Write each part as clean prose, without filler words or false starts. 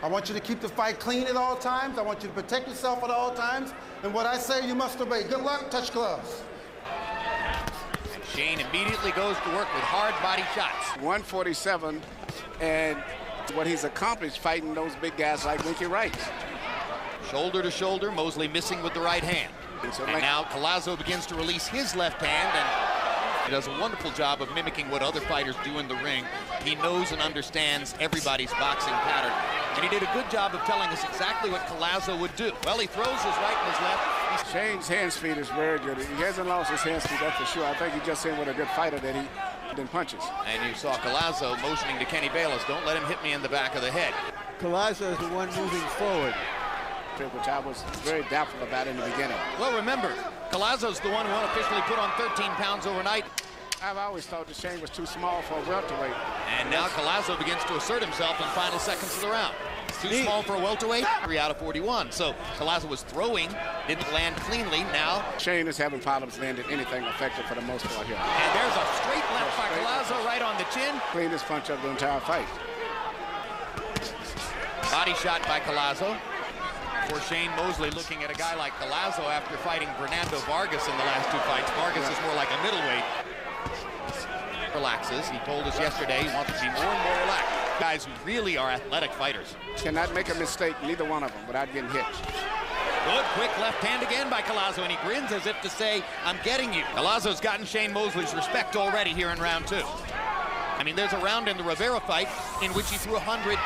I want you to keep the fight clean at all times. I want you to protect yourself at all times. And what I say, you must obey. Good luck, touch gloves. And Shane immediately goes to work with hard body shots. 147, and what he's accomplished fighting those big guys like Winky Wright. Shoulder to shoulder, Mosley missing with the right hand. And now Collazo begins to release his left hand, and he does a wonderful job of mimicking what other fighters do in the ring. He knows and understands everybody's boxing pattern. And he did a good job of telling us exactly what Collazo would do. Well, he throws his right and his left. Shane's hand speed is very good. He hasn't lost his hand speed, that's for sure. I think he just seen with a good fighter that he then punches. And you saw Collazo motioning to Kenny Bayless, don't let him hit me in the back of the head. Collazo is the one moving forward, which I was very doubtful about in the beginning. Well, remember, Collazo's the one who unofficially put on 13 pounds overnight. I've always thought that Shane was too small for a welterweight. And now Collazo begins to assert himself in final seconds of the round. Too small for a welterweight, 3 out of 41. So Collazo was throwing, didn't land cleanly. Now Shane is having problems landing anything effective for the most part here. And there's a straight left by Collazo right on the chin. Cleanest punch of the entire fight. Body shot by Collazo. For Shane Mosley looking at a guy like Collazo after fighting Fernando Vargas in the last 2 fights. Vargas is more like a middleweight. Relaxes. He told us yesterday he wants to be more and more relaxed. Guys who really are athletic fighters. Cannot make a mistake, neither one of them, without getting hit. Good, quick left hand again by Collazo, and he grins as if to say, I'm getting you. Collazo's gotten Shane Mosley's respect already here in round 2. I mean, there's a round in the Rivera fight in which he threw 141.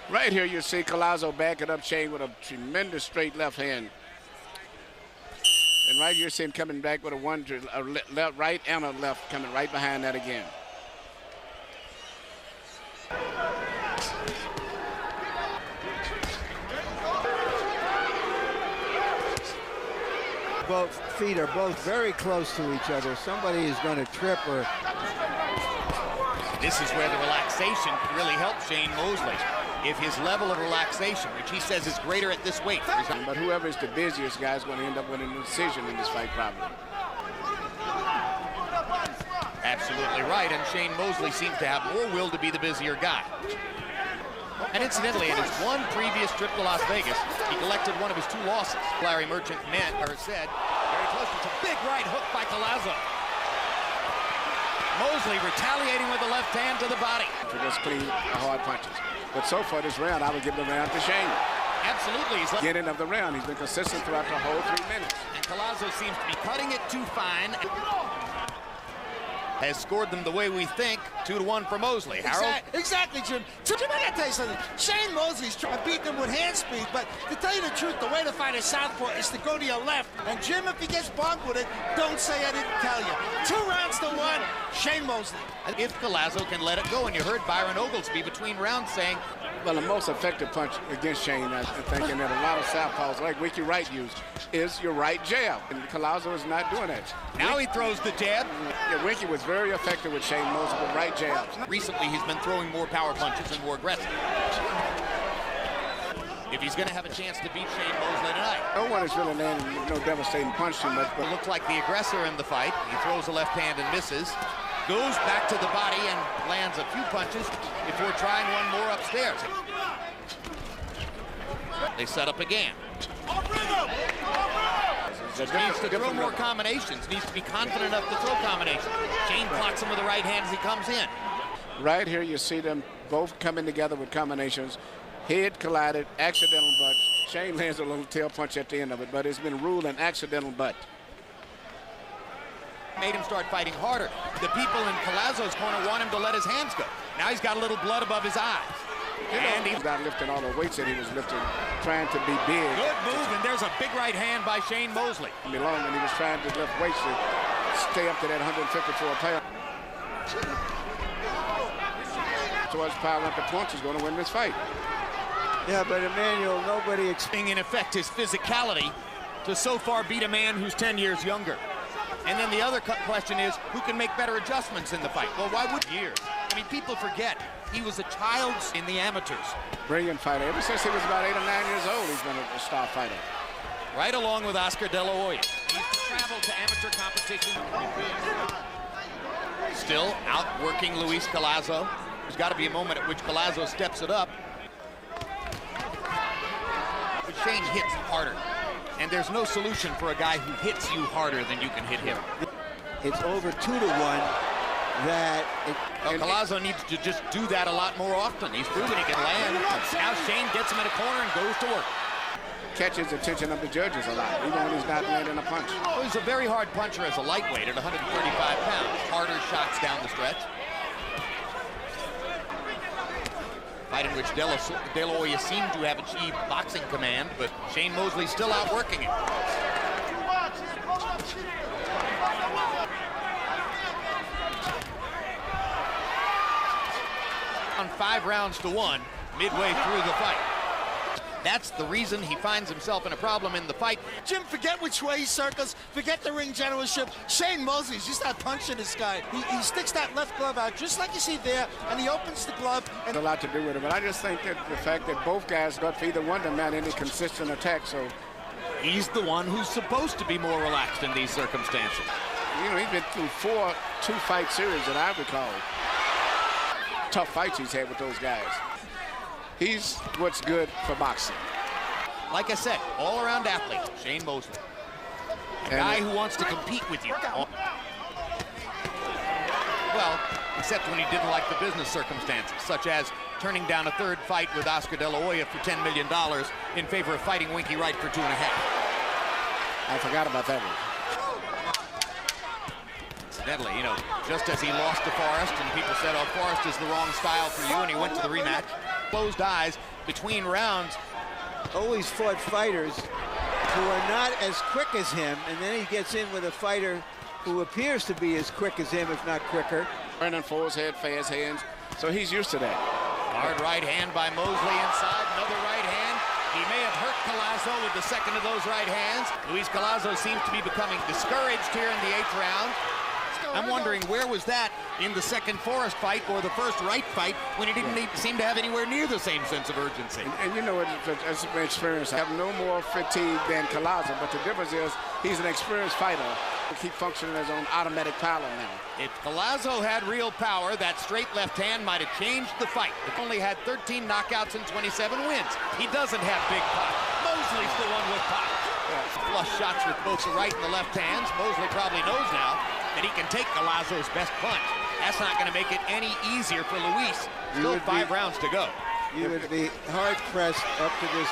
Right here, you see Collazo backing up Shane with a tremendous straight left hand. And right here, you see him coming back with a right and a left coming right behind that again. both feet are both very close to each other. Somebody is going to trip or... This is where the relaxation can really help Shane Mosley. If his level of relaxation, which he says is greater at this weight. But whoever is the busiest guy is going to end up winning the decision in this fight, probably. Absolutely right, and Shane Mosley seems to have more will to be the busier guy. And incidentally, in his one previous trip to Las Vegas, he collected one of his 2 losses. Larry Merchant said, very close, it's a big right hook by Collazo. Mosley retaliating with the left hand to the body. For just clean, hard punches. But so far this round, I would give the round to Shane. Absolutely. He's beginning of the round, he's been consistent throughout the whole 3 minutes. And Collazo seems to be cutting it too fine. Has scored them the way we think, 2-1 for Mosley. Harold? Exactly, Jim. Jim, I gotta tell you something. Shane Mosley's trying to beat them with hand speed, but to tell you the truth, the way to fight a southpaw is to go to your left. And Jim, if he gets bumped with it, don't say I didn't tell you. 2 rounds to 1, Shane Mosley. If Collazo can let it go, and you heard Byron Oglesby between rounds saying, well, the most effective punch against Shane, I'm thinking that a lot of southpaws, like Winky Wright used, is your right jab. And Collazo is not doing that. Now he throws the jab. Yeah, Winky was very effective with Shane Mosley with right jabs. Recently, he's been throwing more power punches and more aggressive. If he's going to have a chance to beat Shane Mosley tonight. No one is really landing no devastating punch too much. But looks like the aggressor in the fight. He throws a left hand and misses. Goes back to the body and lands a few punches before trying one more upstairs. They set up again. Needs to throw more combinations. Needs to be confident enough to throw combinations. Shane blocks him with the right hand as he comes in. Right here you see them both coming together with combinations. Head collided, accidental butt. Shane lands a little tail punch at the end of it, but it's been ruled an accidental butt. Made him start fighting harder. The people in Collazo's corner want him to let his hands go. Now he's got a little blood above his eyes. And he's not lifting all the weights that he was lifting, trying to be big. Good move, and there's a big right hand by Shane Mosley. Belong when he was trying to lift weights to stay up to that 154 pound. So as piling up the punch, he's going to win this fight. Yeah, but Emmanuel, nobody expecting in effect his physicality to so far beat a man who's 10 years younger. And then the other question is, who can make better adjustments in the fight? Well, why would years? I mean, people forget he was a child in the amateurs. Brilliant fighter. Ever since he was about 8 or 9 years old, he's been a star fighter. Right along with Oscar De La Hoya. He used to travel to amateur competition. still outworking Luis Collazo. There's got to be a moment at which Collazo steps it up. But Shane hits harder, and there's no solution for a guy who hits you harder than you can hit him. It's over 2-1 that... Collazo needs to just do that a lot more often. He's proven he can land. Now Shane gets him in a corner and goes to work. Catches the attention of the judges a lot, even when he's not landing a punch. Well, he's a very hard puncher as a lightweight at 135 pounds. Harder shots down the stretch. Fight in which De La Hoya seemed to have achieved boxing command, but Shane Mosley still outworking him. On 5 rounds to 1, midway through the fight. That's the reason he finds himself in a problem in the fight. Jim, forget which way he circles, forget the ring generalship. Shane Mosley's just not punching this guy. He sticks that left glove out, just like you see there, and he opens the glove. And a lot to do with it, but I just think that the fact that both guys got for either one of them not any consistent attack, so... He's the one who's supposed to be more relaxed in these circumstances. You know, he's been through 4 two-fight series that I recall. Tough fights he's had with those guys. He's what's good for boxing. Like I said, all-around athlete, Shane Mosley. A guy who wants to compete with you. Well, except when he didn't like the business circumstances, such as turning down a 3rd fight with Oscar De La Hoya for $10 million in favor of fighting Winky Wright for $2.5 million. I forgot about that one. Incidentally, you know, just as he lost to Forrest and people said, oh, Forrest is the wrong style for you, and he went to the rematch. Closed eyes between rounds. Always fought fighters who are not as quick as him, and then he gets in with a fighter who appears to be as quick as him, if not quicker. Vernon force head, fast hands, so he's used to that. Hard right hand by Mosley inside, another right hand. He may have hurt Collazo with the second of those right hands. Luis Collazo seems to be becoming discouraged here in the 8th round. I'm wondering, where was that in the second Forrest fight or the first Wright fight when he didn't seem to have anywhere near the same sense of urgency? And you know, it's an experience. I have no more fatigue than Collazo, but the difference is he's an experienced fighter. He keeps functioning as on automatic pilot now. If Collazo had real power, that straight left hand might have changed the fight. He only had 13 knockouts and 27 wins. He doesn't have big pop. Mosley's the one with pop. Flush shots with both the right and the left hands. Mosley probably knows now that he can take Collazo's best punch. That's not going to make it any easier for Luis. Still 5 rounds to go. You would be hard-pressed up to this.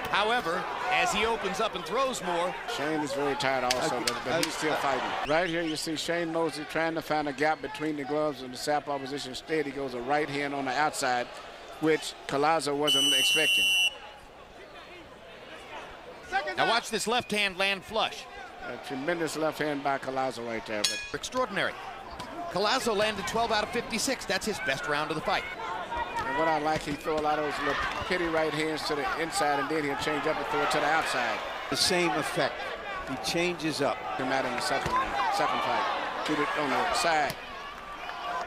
However, as he opens up and throws more... Shane is very tired also, but he's still fighting. Right here you see Shane Mosley trying to find a gap between the gloves and the southpaw position. Instead, he goes a right hand on the outside, which Collazo wasn't expecting. Now watch this left hand land flush. A tremendous left hand by Collazo right there. But extraordinary. Collazo landed 12 out of 56. That's his best round of the fight. And what I like, he throw a lot of those little pity right hands to the inside, and then he'll change up and throw it to the outside. The same effect. He changes up. Come out in the second fight. Put it on the side.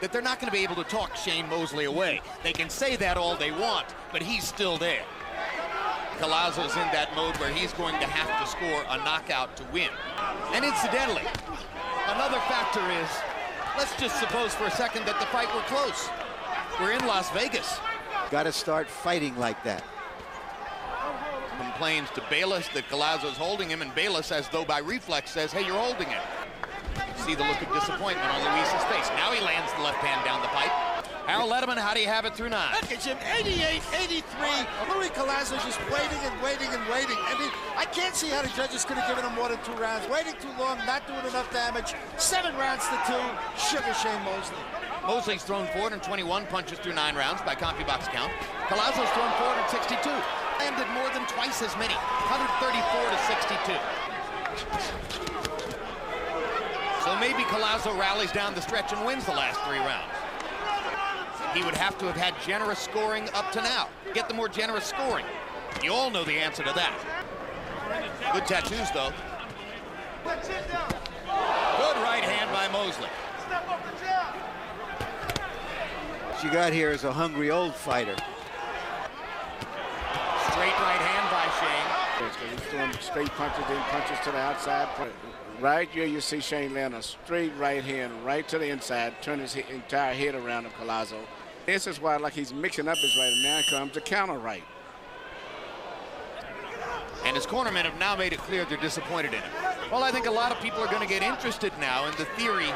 That they're not going to be able to talk Shane Mosley away. They can say that all they want, but he's still there. Collazo's in that mode where he's going to have to score a knockout to win. And incidentally, another factor is, let's just suppose for a second that the fight were close. We're in Las Vegas. Got to start fighting like that. Complains to Bayless that Collazo's holding him, and Bayless, as though by reflex, says, hey, you're holding him. See the look of disappointment on Luis's face. Now he lands the left hand down the pipe. Harold Letterman, how do you have it through 9? Look at Jim, 88, 83. Luis Collazo just waiting and waiting and waiting. I mean, I can't see how the judges could have given him more than 2 rounds. Waiting too long, not doing enough damage. 7 rounds to 2. Sugar Shane Mosley. Mosley's thrown 421 punches through 9 rounds by CompuBox count. Collazo's thrown 462. Landed more than twice as many, 134 to 62. So maybe Collazo rallies down the stretch and wins the last 3 rounds. He would have to have had generous scoring up to now. Get the more generous scoring. You all know the answer to that. Good tattoos, though. Good right hand by Mosley. What you got here is a hungry old fighter. Straight right hand by Shane. He's throwing straight punches, then punches to the outside. Right here, you see Shane land a straight right hand right to the inside, turn his entire head around to Collazo. This is why, like, he's mixing up his right, and now comes the counter right. And his cornermen have now made it clear they're disappointed in him. Well, I think a lot of people are going to get interested now in the theory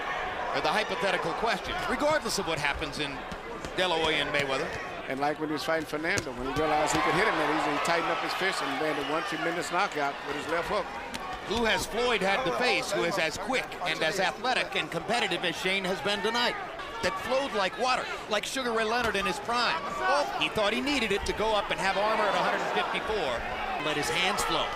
or the hypothetical question, regardless of what happens in De La Hoya and Mayweather. And like when he was fighting Fernando, when he realized he could hit him that easy, he tightened up his fist and landed one tremendous knockout with his left hook. Who has Floyd had to face, who is as quick and as athletic and competitive as Shane has been tonight? That flowed like water, like Sugar Ray Leonard in his prime. Oh, he thought he needed it to go up and have armor at 154. Let his hands flow.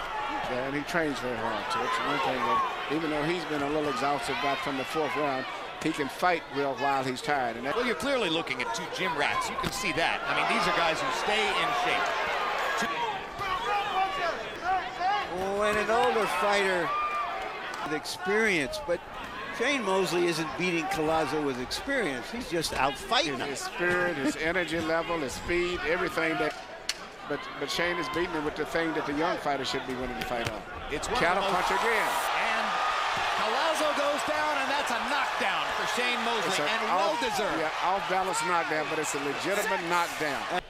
Yeah, and he trains very hard, so it's one thing that, even though he's been a little exhausted back from the 4th round, he can fight real while he's tired. And well, you're clearly looking at 2 gym rats. You can see that. I mean, these are guys who stay in shape. When an older fighter with experience, but Shane Mosley isn't beating Collazo with experience. He's just out fighting him. His spirit, his energy level, his speed, everything that. But Shane is beating him with the thing that the young fighter should be winning the fight on. It's counter punch again. And Collazo goes down, and that's a knockdown for Shane Mosley, and well-deserved. Yeah, off-balance knockdown, but it's a legitimate knockdown.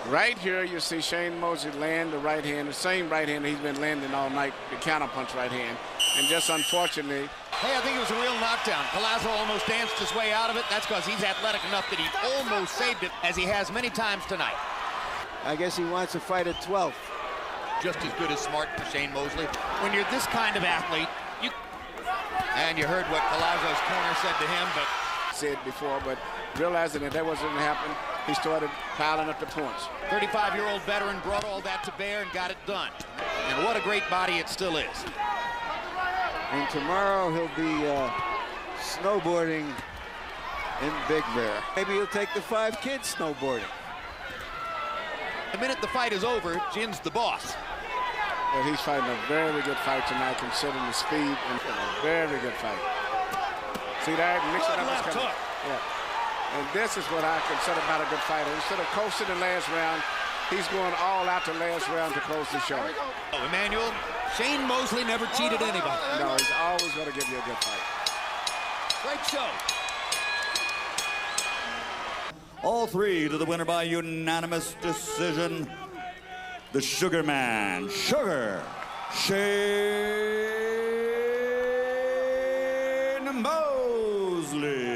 Right here, you see Shane Mosley land the right hand, the same right hand he's been landing all night, the counter punch right hand. And just unfortunately, hey, I think it was a real knockdown. Collazo almost danced his way out of it. That's because he's athletic enough that he almost saved it, as he has many times tonight. I guess he wants to fight at 12th. Just as good as smart for Shane Mosley. When you're this kind of athlete, and you heard what Collazo's corner said to him, but said before, but realizing that wasn't going to happen, he started piling up the points. 35-year-old veteran brought all that to bear and got it done. And what a great body it still is. And tomorrow he'll be snowboarding in Big Bear. Maybe he'll take the 5 kids snowboarding. The minute the fight is over, Jin's the boss. Well, he's fighting a very good fight tonight, considering the speed, and a very good fight. See that? Mixing up his coming. Yeah. And this is what I consider about a good fighter. Instead of coasting the last round, he's going all out the last round to close the show. Oh, Emmanuel, Shane Mosley never cheated anybody. No, he's always going to give you a good fight. Great show. All 3 to the winner by unanimous decision. The Sugar Man, Sugar, Shane Mosley.